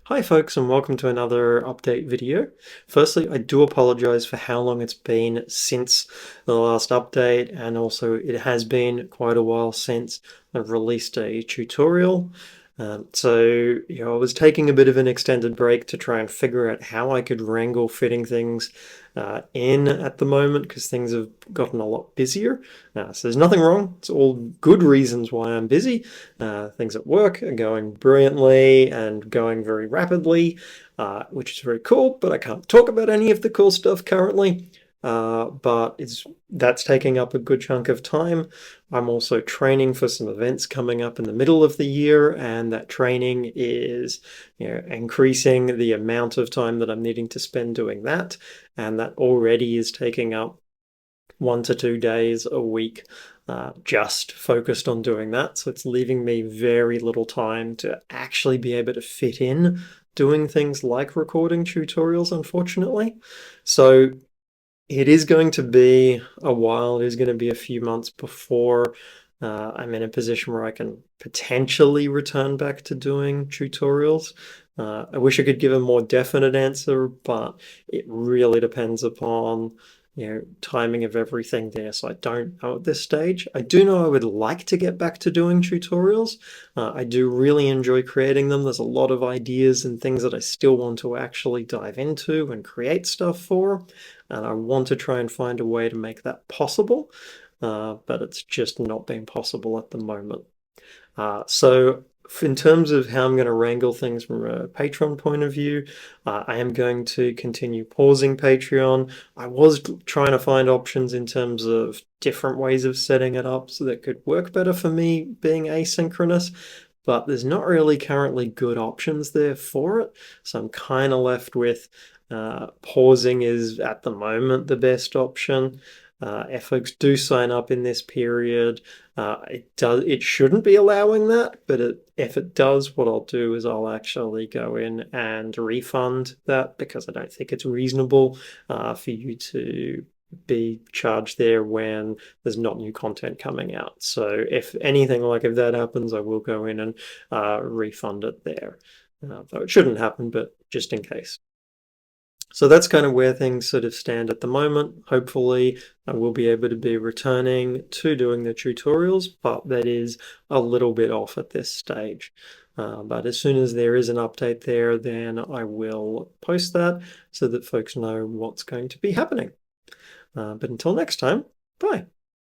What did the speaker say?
Hi folks, and welcome to another update video. Firstly, I do apologize for how long it's been since the last update, and also it has been quite a while since I've released a tutorial. I was taking a bit of an extended break to try and figure out how I could wrangle fitting things in at the moment because things have gotten a lot busier. So there's nothing wrong. It's all good reasons why I'm busy. Things at work are going brilliantly and going very rapidly, which is very cool, but I can't talk about any of the cool stuff currently. But that's taking up a good chunk of time. I'm also training for some events coming up in the middle of the year, and that training is, increasing the amount of time that I'm needing to spend doing that, and that already is taking up 1 to 2 days a week just focused on doing that. So it's leaving me very little time to actually be able to fit in doing things like recording tutorials, unfortunately. So it is going to be a while. It is going to be a few months before I'm in a position where I can potentially return back to doing tutorials. I wish I could give a more definite answer, but it really depends upon, timing of everything there. So I don't know at this stage. I do know I would like to get back to doing tutorials. I do really enjoy creating them. There's a lot of ideas and things that I still want to actually dive into and create stuff for, and I want to try and find a way to make that possible, but it's just not been possible at the moment. So in terms of how I'm going to wrangle things from a Patreon point of view, I am going to continue pausing Patreon. I was trying to find options in terms of different ways of setting it up so that could work better for me being asynchronous, but there's not really currently good options there for it. So I'm kind of left with pausing is at the moment the best option. If folks do sign up in this period, it shouldn't be allowing that, but if it does, what I'll do is I'll actually go in and refund that because I don't think it's reasonable for you to be charged there when there's not new content coming out. So if anything like if that happens, I will go in and refund it there. Though it shouldn't happen, but just in case. So that's kind of where things sort of stand at the moment. Hopefully, I will be able to be returning to doing the tutorials, but that is a little bit off at this stage. But as soon as there is an update there, then I will post that so that folks know what's going to be happening. But until next time, bye.